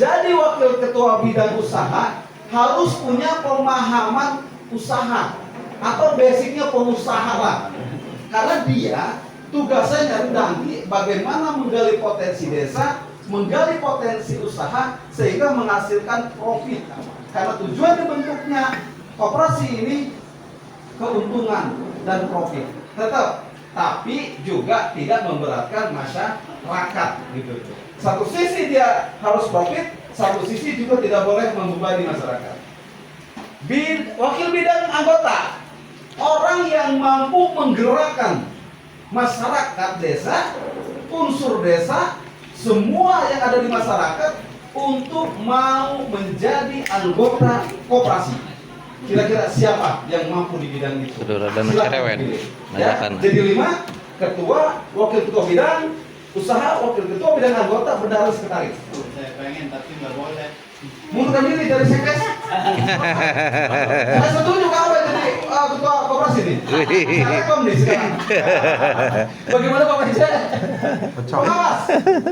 menjadi wakil ketua bidang usaha harus punya pemahaman usaha atau basicnya pengusaha lah. Karena dia tugasnya nanti bagaimana menggali potensi desa, menggali potensi usaha sehingga menghasilkan profit. Karena tujuan dibentuknya koperasi ini keuntungan dan profit tetap, tapi juga tidak memberatkan masyarakat gitu. Satu sisi dia harus profit, satu sisi juga tidak boleh membebani masyarakat. Wakil bidang anggota, orang yang mampu menggerakkan masyarakat desa, unsur desa, semua yang ada di masyarakat untuk mau menjadi anggota koperasi. Kira-kira siapa yang mampu di bidang itu? Silakan pilih. Ya, jadi 5, ketua, wakil ketua bidang usaha, wakil ketua bidang anggota, bendahara sekretaris. Saya pengen tapi nggak boleh. Mundurkan diri dari sekdes. Saya setuju kalau jadi ketua koperasi nih. Saya kom nih sekarang. Bagaimana Pak Panca? Pengawas.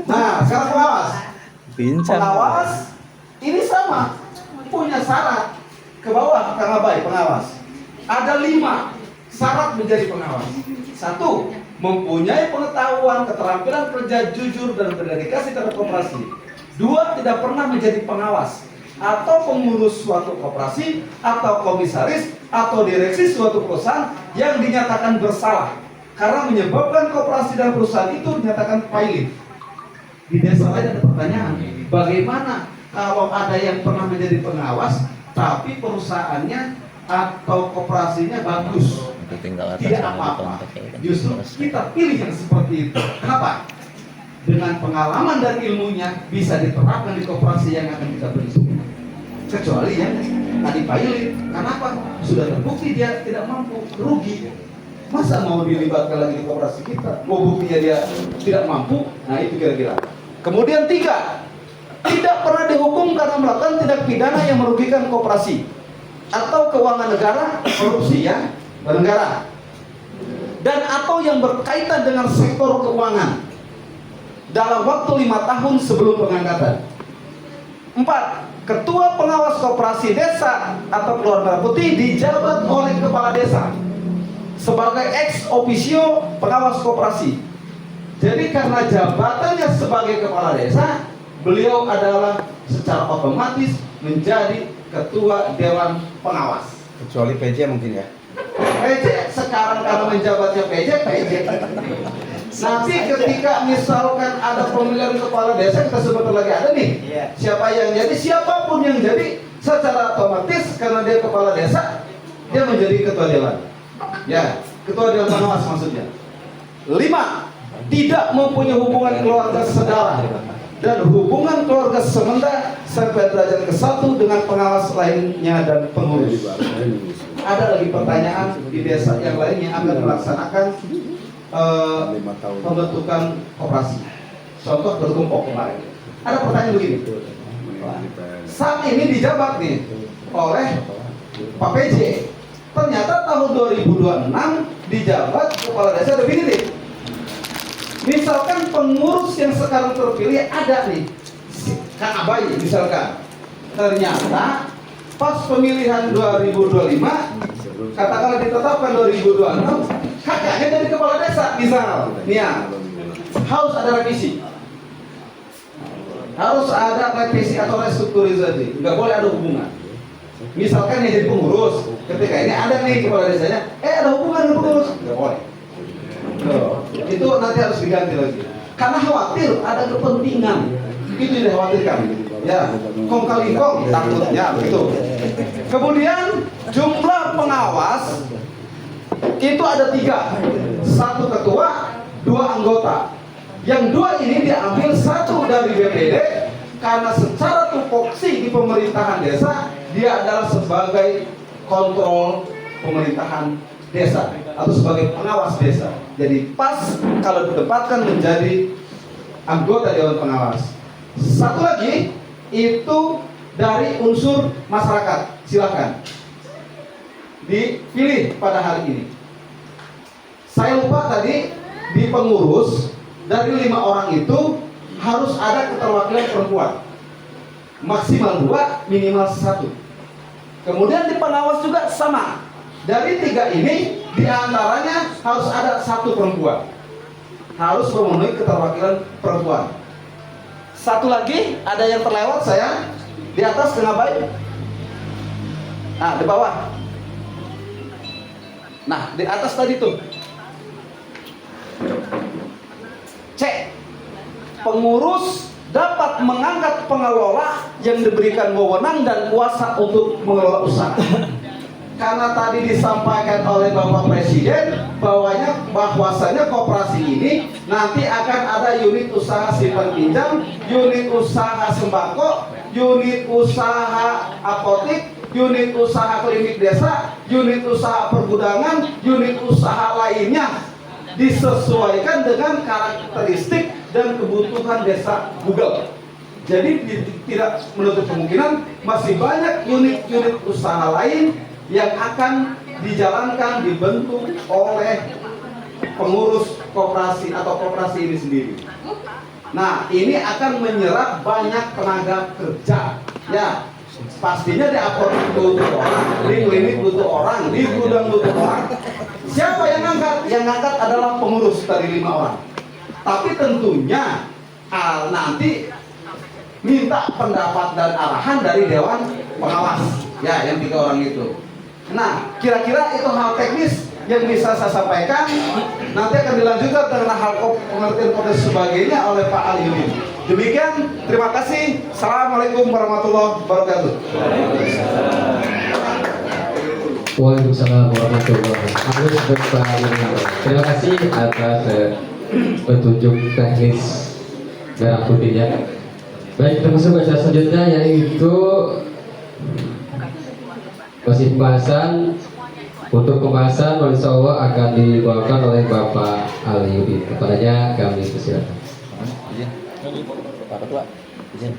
Nah, sekarang pengawas. Pengawas ini sama, punya syarat. Ke bawah Kang Abai, pengawas. Ada 5 syarat menjadi pengawas. 1, mempunyai pengetahuan, keterampilan kerja jujur dan berdedikasi terhadap koperasi. 2, tidak pernah menjadi pengawas atau pengurus suatu koperasi atau komisaris atau direksi suatu perusahaan yang dinyatakan bersalah karena menyebabkan koperasi dan perusahaan itu dinyatakan failing. Di desa lain ada pertanyaan, bagaimana kalau ada yang pernah menjadi pengawas tapi perusahaannya atau koperasinya bagus, tidak apa-apa. Justru kita pilih yang seperti itu. Kenapa? Dengan pengalaman dan ilmunya bisa diterapkan di koperasi yang akan kita bentuk. Kecuali yang tadi pilot, kenapa? Sudah terbukti dia tidak mampu, rugi. Masa mau dilibatkan lagi di koperasi kita? Mau buktinya dia tidak mampu? Nah itu kira-kira. Kemudian 3, tidak pernah dihukum karena melakukan tindak pidana yang merugikan koperasi atau keuangan negara, korupsi ya, negara, dan atau yang berkaitan dengan sektor keuangan dalam waktu 5 tahun sebelum pengangkatan. 4, ketua pengawas koperasi desa atau keluarga putih dijabat oleh kepala desa sebagai ex officio pengawas koperasi. Jadi karena jabatannya sebagai kepala desa, beliau adalah secara otomatis menjadi ketua dewan pengawas. Kecuali PJ mungkin ya. PJ sekarang kalau menjabatnya PJ. Nanti ketika misalkan ada pemilihan kepala desa, kita sebentar lagi ada nih. Siapa yang jadi, siapapun yang jadi, secara otomatis karena dia kepala desa, dia menjadi ketua dewan. Ya, ketua dewan pengawas maksudnya. 5, tidak mempunyai hubungan keluarga saudara dan hubungan keluarga semenda sampai derajat ke-1 dengan pengawas lainnya dan pengurus. Ada lagi pertanyaan di desa yang lain yang akan melaksanakan pembentukan koperasi. Contoh berkumpul kemarin. Ada pertanyaan begini. Saat ini dijabat nih oleh Pak PJ. Ternyata tahun 2026 dijabat kepala desa definitif. Misalkan pengurus yang sekarang terpilih ada nih, Kang Abai misalkan. Ternyata pas pemilihan 2025, katakanlah ditetapkan 2026, kakaknya jadi kepala desa misal. Nih ya, harus ada revisi. Harus ada revisi atau restrukturisasi. Nggak boleh ada hubungan. Misalkan yang jadi pengurus, ketika ini ada nih kepala desanya, ada hubungan dengan pengurus, nggak boleh. Itu nanti harus diganti lagi. Karena khawatir ada kepentingan, itu yang dikhawatirkan. Ya, kong kali kong takutnya begitu. Kemudian jumlah pengawas itu ada 3, 1 ketua, 2 anggota. Yang 2 ini diambil 1 dari BPD karena secara tupoksi di pemerintahan desa dia adalah sebagai kontrol pemerintahan desa atau sebagai pengawas desa. Jadi pas kalau ditempatkan menjadi anggota dewan pengawas. 1 lagi itu dari unsur masyarakat. Silakan dipilih pada hari ini. Saya lupa tadi di pengurus dari 5 orang itu harus ada keterwakilan perempuan. maksimal 2, minimal 1. Kemudian di pengawas juga sama. Dari 3 ini, diantaranya harus ada 1 perempuan. Harus memenuhi keterwakilan perempuan. Satu lagi, ada yang terlewat saya. Di atas tengah baik. Nah, di bawah. Nah, di atas tadi tuh. C. Pengurus dapat mengangkat pengelola yang diberikan wewenang dan kuasa untuk mengelola usaha. Karena tadi disampaikan oleh Bapak Presiden bahwasanya koperasi ini nanti akan ada unit usaha simpan pinjam, unit usaha sembako, unit usaha apotik, unit usaha klinik desa, unit usaha pergudangan, unit usaha lainnya, disesuaikan dengan karakteristik dan kebutuhan desa Google. Jadi tidak menutup kemungkinan masih banyak unit-unit usaha lain yang akan dijalankan, dibentuk oleh pengurus koperasi atau koperasi ini sendiri. Nah, ini akan menyerap banyak tenaga kerja. Ya, pastinya di apotek butuh orang, di klinik butuh orang, di gudang butuh orang. Siapa yang ngangkat? Yang ngangkat adalah pengurus dari 5 orang. Tapi tentunya nanti minta pendapat dan arahan dari dewan pengawas. Ya, yang 3 orang itu. Nah, kira-kira itu hal teknis yang bisa saya sampaikan. Nanti akan dilanjutkan dengan hal pengertian konteks sebagainya oleh Pak Aliudin. Demikian, terima kasih. Assalamualaikum warahmatullahi wabarakatuh. Waalaikumsalam warahmatullahi wabarakatuh. Terima kasih atas petunjuk teknis merah putihnya. Baik, kita masuk ke selanjutnya, yaitu masih pembahasan. Untuk pembahasan insya Allah akan dibawakan oleh Bapak Aliudin. Kepadanya kami persilakan. Pak Ketua, izin.